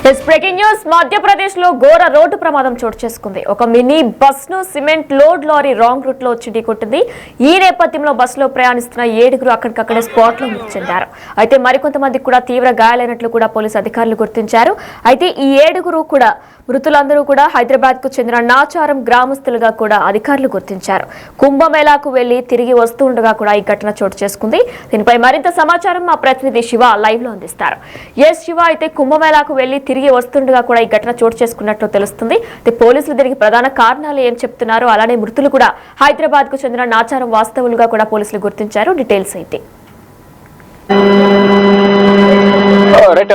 Breaking news Madhya Pradesh లో ఘోర road ప్రమాదం చోటు చేసుకుంది. ఒక మినీ బస్ ను cement load lorry wrong route లో వచ్చి ఢీకొట్టింది. ఈ నేపథ్యంలో బస్సులో ప్రయాణిస్తున్న 7 అక్కడికక్కడే స్పాట్ లో మృతి చెందారు. అయితే మరికొంతమందికి కూడా తీవ్ర గాయాలైనట్లు కూడా పోలీసు అధికారులు గుర్తించారు. అయితే ఈ 7 కూడా మృతులందరూ కూడా హైదరాబాద్ కు చెందిన నాచారం గ్రామస్తులుగా కూడా అధికారులు గుర్తించారు. కుంభమేళాకు వెళ్లి తిరిగి వస్తుండగా కూడా ఈ ఘటన చోటు చేసుకుంది. దీనిపై మరింత సమాచారం మా ప్రతినిధి శివ లైవ్ లో అందిస్తారు. శివ, అయితే కుంభమేళాకు వెళ్లి తిరిగి వస్తుండగా కూడా ఈ ఘటన చోటు చేసుకున్నట్లు తెలుస్తుంది. పోలీసులు దీనికి ప్రధాన కారణాలు ఏం చెప్తున్నారు, అలానే మృతులు కూడా హైదరాబాద్ కు చెందిన నాచారం వాస్తవులుగా కూడా పోలీసులు గుర్తించారు. డీటెయిల్స్ ఏంటి? రైట్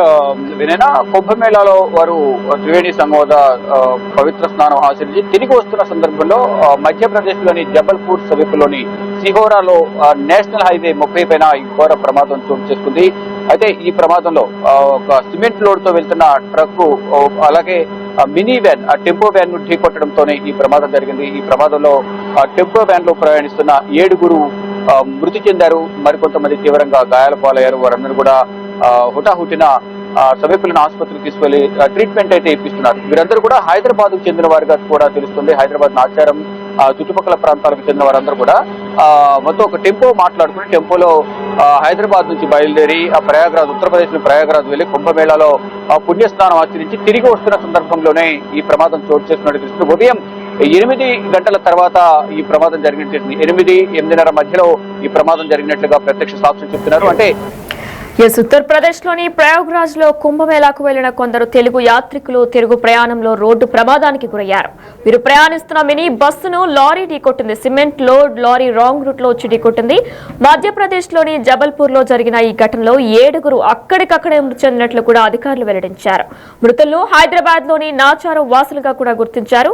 వినైనా కుంభమేళాలో వారు త్రివేణి సంగోద పవిత్ర స్నానం ఆచరించి తిరిగి వస్తున్న సందర్భంలో మధ్యప్రదేశ్ లోని జబల్పూర్ సమీపంలోని సిహోరాలో నేషనల్ హైవే 30 పైన ఈ ఘోర ప్రమాదం చోటు చేసుకుంది. అయితే ఈ ప్రమాదంలో ఒక సిమెంట్ లోడ్ తో వెళ్తున్న ట్రక్ అలాగే మినీ వ్యాన్ టెంపో వ్యాన్ ను ఢీకొట్టడంతోనే ఈ ప్రమాదం జరిగింది. ఈ ప్రమాదంలో టెంపో వ్యాన్ లో ప్రయాణిస్తున్న 7 మృతి చెందారు. మరికొంతమంది తీవ్రంగా గాయాల పాలయ్యారు. వారందరూ కూడా హుటాహుటిన సమీపంలోని ఆసుపత్రికి తీసుకెళ్లి ట్రీట్మెంట్ అయితే ఇప్పిస్తున్నారు. వీరందరూ కూడా హైదరాబాద్ కు చెందిన వారిగా కూడా తెలుస్తుంది. హైదరాబాద్ నాచారం చుట్టుపక్కల ప్రాంతాలకు చెందిన వారందరూ కూడా మొత్తం ఒక టెంపో మాట్లాడుకుని టెంపోలో హైదరాబాద్ నుంచి బయలుదేరి ప్రయాగరాజ్, ఉత్తరప్రదేశ్ ప్రయాగరాజ్ వెళ్లి కుంభమేళాలో పుణ్యస్నానం ఆచరించి తిరిగి వస్తున్న సందర్భంలోనే ఈ ప్రమాదం చోటు చేసుకున్నట్టు తెలుస్తుంది. ఉదయం 8 గంటల తర్వాత ఈ ప్రమాదం జరిగినట్టు 8-8:30 మధ్యలో ఈ ప్రమాదం జరిగినట్లుగా ప్రత్యక్ష సాక్షులు చెప్తున్నారు. అంటే ఉత్తరప్రదేశ్ లోని ప్రయాగ్రాజ్ లో కుంభమేళాకు వెళ్లిన కొందరు తెలుగు యాత్రికులు తిరుగు ప్రయాణంలో రోడ్డు ప్రమాదానికి గురయ్యారు. వీరు ప్రయాణిస్తున్న మినీ బస్సును లారీ ఢీకొట్టింది. Cement load lorry wrong route లో వచ్చి ఢీకొట్టింది. మధ్యప్రదేశ్ లోని జబల్పూర్ లో జరిగిన ఈ ఘటనలో 7 అక్కడికక్కడే మృతి చెందినట్లు కూడా అధికారులు వెల్లడించారు. మృతులను హైదరాబాద్ లోని నాచారం వాసులుగా కూడా గుర్తించారు.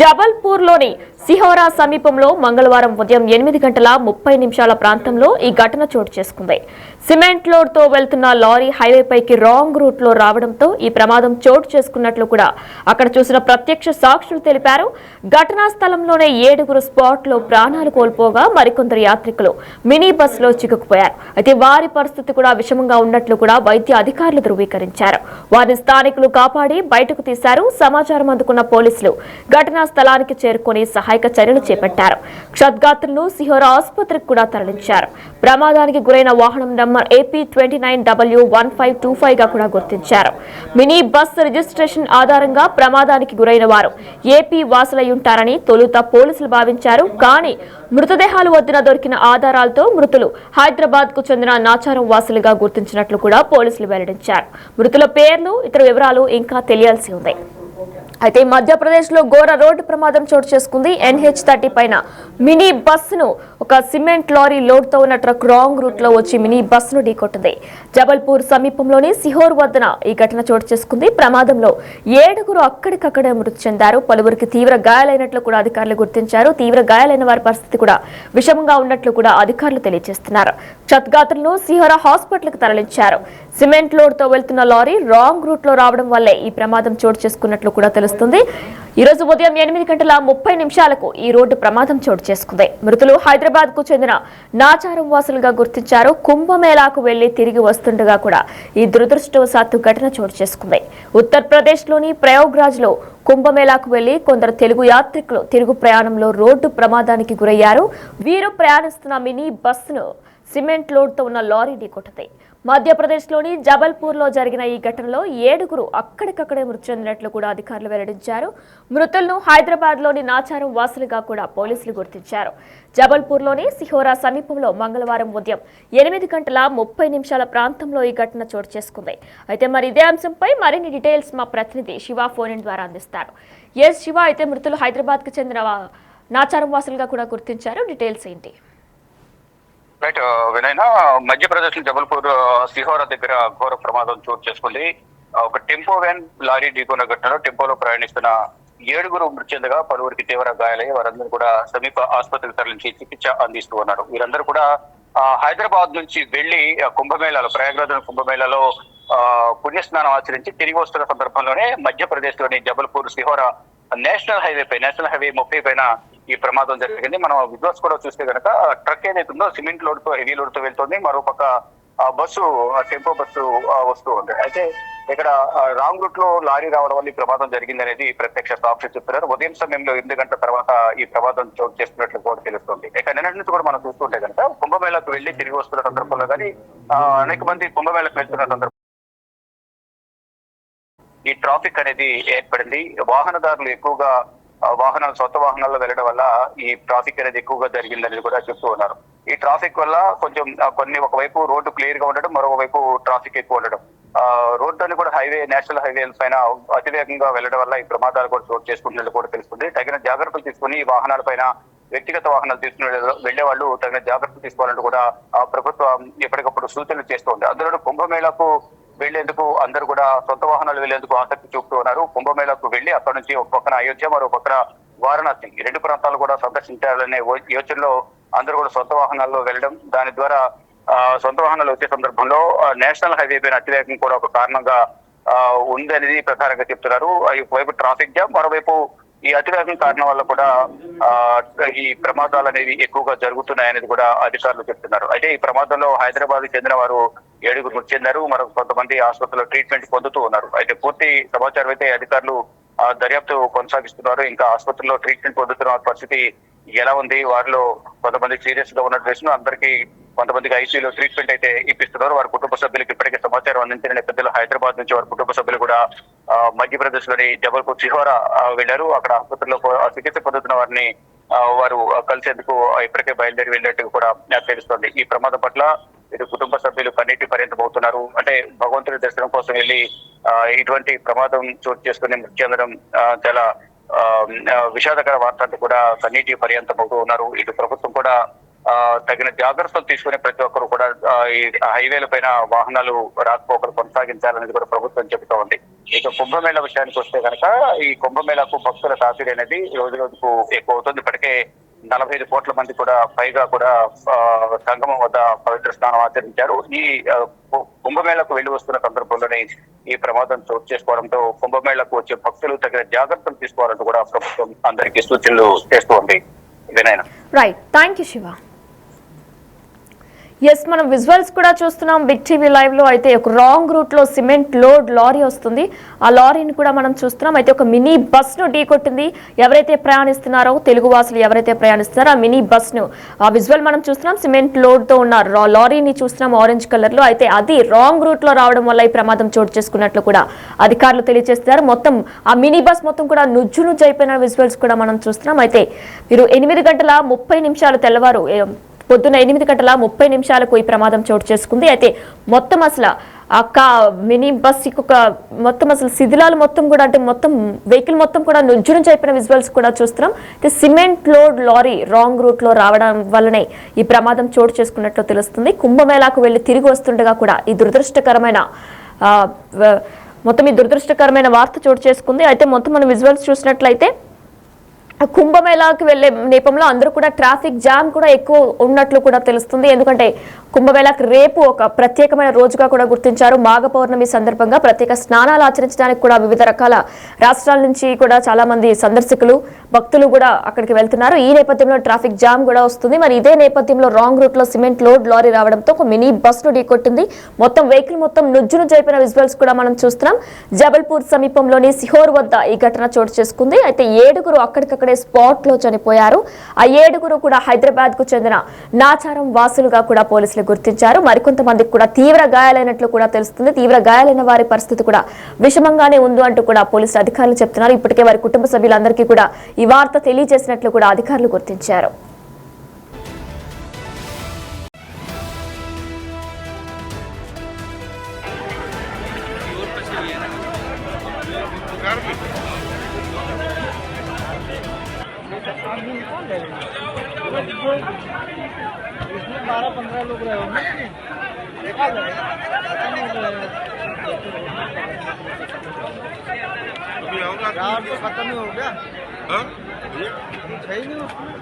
జబల్పూర్ లోని సిహోరా సమీపంలో మంగళవారం ఉదయం 8:30 ప్రాంతంలో ఈ ఘటన చోటు చేసుకుంది. సిమెంట్ లోడ్ తో వెళ్తున్న లారీ హైవే పైకి రాంగ్ రూట్ లో రావడంతో ఈ ప్రమాదం చోటు చేసుకున్నట్లు కూడా అక్కడ చూసిన ప్రత్యక్ష సాక్షులు తెలిపారు. ఘటనా స్థలంలోనే 7 స్పాట్ లో ప్రాణాలు కోల్పోగా మరికొందరు యాత్రికులు మినీ బస్ లో చిక్కుకుపోయారు. అయితే వారి పరిస్థితి కూడా విషమంగా ఉన్నట్లు కూడా వైద్య అధికారులు ధృవీకరించారు. వారిని స్థానికులు కాపాడి బయటకు తీశారు. సమాచారం అందుకున్న పోలీసులు ఘటనా స్థలానికి చేరుకుని సహాయక చర్యలు చేపట్టారు. క్షతగాత్రులను సిహోరా ఆసుపత్రికి కూడా తరలించారు. ప్రమాదానికి గురైన వాహనం నంబర్ AP29W1525 గా కూడా గుర్తించారు. మినీ బస్ రిజిస్ట్రేషన్ ఆధారంగా ప్రమాదానికి గురైన వారు ఏపీ వాసులయ్యుంటారని తొలుత పోలీసులు భావించారు. కానీ మృతదేహాలు వద్ద దొరికిన ఆధారాలతో మృతులు హైదరాబాద్ కు చెందిన నాచారం వాసులుగా గుర్తించినట్లు కూడా పోలీసులు వెల్లడించారు. మృతుల పేర్లు, ఇతర వివరాలు ఇంకా తెలియాల్సి ఉంది. అయితే మధ్యప్రదేశ్ లో ఘోర రోడ్డు ప్రమాదం చోటు చేసుకుంది. NH30 పైన మినీ బస్సును ఒక సిమెంట్ లారీ లోడ్ తో ఉన్న ట్రక్ రాంగ్ రూట్ లో వచ్చి మినీ బస్సును ఢీకొట్టింది. జబల్పూర్ సమీపంలోని సిహోర్ వద్దన ఈ ఘటన చోటు చేసుకుంది. ప్రమాదంలో 7 అక్కడికక్కడే మృతి చెందారు. పలువురికి తీవ్ర గాయాలైనట్లు కూడా అధికారులు గుర్తించారు. తీవ్ర గాయాలైన వారి పరిస్థితి కూడా విషమంగా ఉన్నట్లు కూడా అధికారులు తెలియజేస్తున్నారు. క్షతగాత్రులను సిహోరా హాస్పిటల్ కు తరలించారు. సిమెంట్ లోడ్ తో వెళ్తున్న లారీ రాంగ్ రూట్ లో రావడం వల్లే ఈ ప్రమాదం చోటు చేసుకున్నట్లు కూడా తెలుస్తుంది. ఈ రోజు ఉదయం 8:30 ఈ రోడ్డు ప్రమాదం చోటు చేసుకుంది. మృతులు హైదరాబాద్ కు చెందిన నాచారం వాసులుగా గుర్తించారు. కుంభమేళాకు వెళ్లి తిరిగి వస్తుండగా కూడా ఈ దురదృష్టవశాత్తు ఘటన చోటు చేసుకుంది. ఉత్తరప్రదేశ్ లోని ప్రయాగ్రాజ్ లో కుంభమేళాకు వెళ్లి కొందరు తెలుగు యాత్రికులు తిరుగు ప్రయాణంలో రోడ్డు ప్రమాదానికి గురయ్యారు. వీరు ప్రయాణిస్తున్న మినీ బస్సును సిమెంట్ లోడ్ తో ఉన్న లారీ ఢీకొట్టింది. మధ్యప్రదేశ్ లోని జబల్పూర్ లో జరిగిన ఈ ఘటనలో 7 అక్కడికక్కడే మృతి చెందినట్లు కూడా అధికారులు వెల్లడించారు. మృతులను హైదరాబాద్ లోని నాచారం వాసులుగా కూడా పోలీసులు గుర్తించారు. జబల్పూర్ లోని సిహోరా సమీపంలో మంగళవారం ఉదయం 8:30 ప్రాంతంలో ఈ ఘటన చోటు చేసుకుంది. అయితే మరి ఇదే అంశంపై మరిన్ని డీటెయిల్స్ మా ప్రతినిధి శివ ఫోన్ ఇన్ ద్వారా అందిస్తారు. శివ, అయితే మృతులు హైదరాబాద్ కు చెందిన నాచారం వాసులుగా కూడా గుర్తించారు. డీటెయిల్స్ ఏంటి? రైట్ వినైనా మధ్యప్రదేశ్ లో జబల్పూర్ సిహోరా దగ్గర ఘోర ప్రమాదం చోటు చేసుకుంది. ఒక టెంపో వ్యాన్ లారీ ఢీకొన్న ఘటనలో టెంపోలో ప్రయాణిస్తున్న 7 మృతి చెందగా పలువురికి తీవ్ర గాయాలయ్యి వారందరూ కూడా సమీప ఆసుపత్రికి తరలించి చికిత్స అందిస్తూ ఉన్నారు. వీరందరూ కూడా హైదరాబాద్ నుంచి వెళ్లి కుంభమేళాలో ప్రయాగరాజ్ కుంభమేళాలో పుణ్యస్నానం ఆచరించి తిరిగి వస్తున్న సందర్భంలోనే మధ్యప్రదేశ్ లోని జబల్పూర్ సిహోరా నేషనల్ హైవే 30 పైన ఈ ప్రమాదం జరిగింది. మనం విజువల్స్ కూడా చూస్తే కనుక ట్రక్ ఏదైతే ఉందో సిమెంట్ లోడ్ తో హెవీ లోడ్ తో వెళ్తుంది. మరోపక్క బస్సు టెంపో బస్సు వస్తూ ఉంది. అయితే ఇక్కడ రాంగ్ రూట్ లో లారీ రావడం వల్ల ఈ ప్రమాదం జరిగిందనేది ప్రత్యక్ష సాక్షి చెప్తున్నారు. ఉదయం సమయంలో 8 గంటల తర్వాత ఈ ప్రమాదం చోటు చేసుకున్నట్లు కూడా తెలుస్తుంది. ఇక నిన్నటి నుంచి కూడా మనం చూస్తుంటే కనుక కుంభమేళకు వెళ్లి తిరిగి వస్తున్న సందర్భంలో కానీ అనేక మంది కుంభమేళకు వెళ్తున్న సందర్భంలో ఈ ట్రాఫిక్ అనేది ఏర్పడింది. వాహనదారులు ఎక్కువగా సొంత వాహనాల్లో వెళ్ళడం వల్ల ఈ ట్రాఫిక్ అనేది ఎక్కువగా జరిగిందని కూడా చెప్తూ ఉన్నారు. ఈ ట్రాఫిక్ వల్ల కొంచెం ఒకవైపు రోడ్డు క్లియర్ గా ఉండడం, మరొకవైపు ట్రాఫిక్ ఎక్కువ ఉండడం, రోడ్డు కూడా నేషనల్ హైవే పైన అతివేగంగా వెళ్ళడం వల్ల ఈ ప్రమాదాలు కూడా చోటు చేసుకుంటున్నట్టు కూడా తెలుస్తుంది. తగిన జాగ్రత్తలు తీసుకుని ఈ వాహనాల పైన వ్యక్తిగత వాహనాలు తీసుకుని వెళ్లే వాళ్ళు తగిన జాగ్రత్తలు తీసుకోవాలంటూ కూడా ప్రభుత్వం ఎప్పటికప్పుడు సూచనలు చేస్తోంది. అందులో కుంభమేళకు వెళ్లేందుకు అందరూ కూడా సొంత వాహనాలు వెళ్లేందుకు ఆసక్తి చూపుతూ ఉన్నారు. కుంభమేళకు వెళ్లి అక్కడ నుంచి ఒక పక్కన అయోధ్య, మరో పక్కన వారణాసి, ఈ రెండు ప్రాంతాలు కూడా సందర్శించాలనే యోచనలో అందరూ కూడా సొంత వాహనాల్లో వెళ్ళడం, దాని ద్వారా సొంత వాహనాలు వచ్చే సందర్భంలో నేషనల్ హైవే పైన అతివేగం కూడా ఒక కారణంగా ఉంది అనేది ప్రధానంగా చెప్తున్నారు. ఒకవైపు ట్రాఫిక్ జామ్, మరోవైపు ఈ అతివేగం కారణం వల్ల కూడా ఈ ప్రమాదాలు అనేవి ఎక్కువగా జరుగుతున్నాయనేది కూడా అధికారులు చెప్తున్నారు. అయితే ఈ ప్రమాదంలో హైదరాబాద్ చెందిన వారు 7 మృతి చెందారు, మరొక కొంతమంది ఆసుపత్రిలో ట్రీట్మెంట్ పొందుతూ ఉన్నారు. అయితే పూర్తి సమాచారం అయితే అధికారులు దర్యాప్తు కొనసాగిస్తున్నారు. ఇంకా ఆసుపత్రిలో ట్రీట్మెంట్ పొందుతున్న పరిస్థితి ఎలా ఉంది, వారిలో కొంతమంది సీరియస్ గా ఉన్నట్టు తెలిసిన అందరికీ కొంతమందికి ఐసీయూలో ట్రీట్మెంట్ అయితే ఇప్పిస్తున్నారు. వారి కుటుంబ సభ్యులకు ఇప్పటికే సమాచారం అందించిన నేపథ్యంలో హైదరాబాద్ నుంచి వారి కుటుంబ సభ్యులు కూడా మధ్యప్రదేశ్ లోని జబల్పూర్ చిహోరా వెళ్లారు. అక్కడ ఆసుపత్రిలో చికిత్స పొందుతున్న వారిని వారు కలిసేందుకు ఇప్పటికే బయలుదేరి వెళ్ళినట్టు కూడా తెలుస్తోంది. ఈ ప్రమాదం పట్ల ఇటు కుటుంబ సభ్యులు కన్నీటి పర్యంతం అవుతున్నారు. అంటే భగవంతుడి దర్శనం కోసం వెళ్ళి ఇటువంటి ప్రమాదం చోటు చేసుకుని మృతి చెందడం చాలా విషాదకర వార్త అంటూ కూడా కన్నీటి పర్యంతం అవుతూ ఉన్నారు. ఇటు ప్రభుత్వం కూడా తగిన జాగ్రత్తలు తీసుకునే ప్రతి ఒక్కరు కూడా ఈ హైవేల పైన వాహనాలు రాకపోకలు కొనసాగించాలనేది కూడా ప్రభుత్వం చెబుతా ఉంది. ఇక కుంభమేళ విషయానికి వస్తే కనుక ఈ కుంభమేళకు భక్తుల తాకిడి అనేది రోజు రోజుకు ఎక్కువ అవుతుంది. ఇప్పటికే 45 కోట్ల మంది కూడా పైగా కూడా సంగమం వద్ద పవిత్ర స్నానం ఆచరించారు. ఈ కుంభమేళకు వెళ్లి వస్తున్న సందర్భంలోనే ఈ ప్రమాదం చోటు చేసుకోవడంతో కుంభమేళకు వచ్చే భక్తులు తగిన జాగ్రత్తలు తీసుకోవాలంటూ కూడా ప్రభుత్వం అందరికీ సూచనలు చేస్తోంది. వినయన. Right, thank you Shiva. Yes, మనం విజువల్స్ కూడా చూస్తున్నాం బిగ్ టీవీ లైవ్ లో. అయితే ఒక రాంగ్ రూట్ లో సిమెంట్ లోడ్ లారీ వస్తుంది. ఆ లారీని కూడా మనం చూస్తున్నాం. అయితే ఒక మినీ బస్ ను ఢీకొట్టింది. ఎవరైతే ప్రయాణిస్తున్నారో, తెలుగు వాసులు ఎవరైతే ప్రయాణిస్తున్నారో ఆ మినీ బస్ ను, ఆ విజువల్ మనం చూస్తున్నాం. సిమెంట్ లోడ్ తో ఉన్న లారీని చూస్తున్నాం ఆరెంజ్ కలర్ లో. అయితే అది రాంగ్ రూట్ లో రావడం వల్ల ఈ ప్రమాదం చోటు చేసుకున్నట్లు కూడా అధికారులు తెలియజేస్తున్నారు. మొత్తం ఆ మినీ బస్ మొత్తం కూడా నుజ్జు అయిపోయిన విజువల్స్ కూడా మనం చూస్తున్నాం. అయితే మీరు 8:30 తెల్లవారు పొద్దున్న 8:30 ఈ ప్రమాదం చోటు చేసుకుంది. అయితే మొత్తం అసలు మినీ బస్ మొత్తం అసలు శిథిలాలు మొత్తం కూడా, అంటే మొత్తం వెహికల్ మొత్తం కూడా నుజ్జు నుంచి అయిపోయిన విజువల్స్ కూడా చూస్తున్నాం. అయితే cement load lorry wrong route లో రావడం వల్లనే ఈ ప్రమాదం చోటు చేసుకున్నట్లు తెలుస్తుంది. కుంభమేళాకు వెళ్లి తిరిగి వస్తుండగా కూడా ఈ దురదృష్టకరమైన వార్త చోటు చేసుకుంది. అయితే మొత్తం మనం విజువల్స్ చూసినట్లయితే కుంభమేళాకి వెళ్లే నేపథ్యంలో అందరూ కూడా ట్రాఫిక్ జామ్ కూడా ఎక్కువ ఉన్నట్లు కూడా తెలుస్తుంది. ఎందుకంటే కుంభమేళాకి రేపు ఒక ప్రత్యేకమైన రోజుగా కూడా గుర్తించారు. మాఘ పౌర్ణమి సందర్భంగా ప్రత్యేక స్నానాలు ఆచరించడానికి కూడా వివిధ రకాల రాష్ట్రాల నుంచి కూడా చాలా మంది సందర్శకులు, భక్తులు కూడా అక్కడికి వెళ్తున్నారు. ఈ నేపథ్యంలో ట్రాఫిక్ జామ్ కూడా వస్తుంది. మరి ఇదే నేపథ్యంలో రాంగ్ రూట్ లో సిమెంట్ లోడ్ లారీ రావడంతో ఒక మినీ బస్ ను ఢీకొట్టింది. మొత్తం వెహికల్ మొత్తం నుజ్జును జరిపిన విజువల్స్ కూడా మనం చూస్తున్నాం. జబల్పూర్ సమీపంలోని సిహోర్ వద్ద ఈ ఘటన చోటు చేసుకుంది. అయితే 7 అక్కడికక్కడే స్పాట్ లో చనిపోయారు. ఆ 7 కూడా హైదరాబాద్ కు చెందిన నాచారం వాసులుగా కూడా పోలీసులు గుర్తించారు. మరికొంతమందికి కూడా తీవ్ర గాయాలైనట్లు కూడా తెలుస్తుంది. తీవ్ర గాయాలైన వారి పరిస్థితి కూడా విషమంగానే ఉంది అంటూ కూడా పోలీసు అధికారులు చెప్తున్నారు. ఇప్పటికే వారి కుటుంబ సభ్యులందరికీ కూడా ఈ వార్త తెలియజేసినట్లు కూడా అధికారులు గుర్తించారు. इसमें 12-15 लोग रहे होंगे। देखा जाए यार, तो खत्म ही हो गया। है ही नहीं उसमें।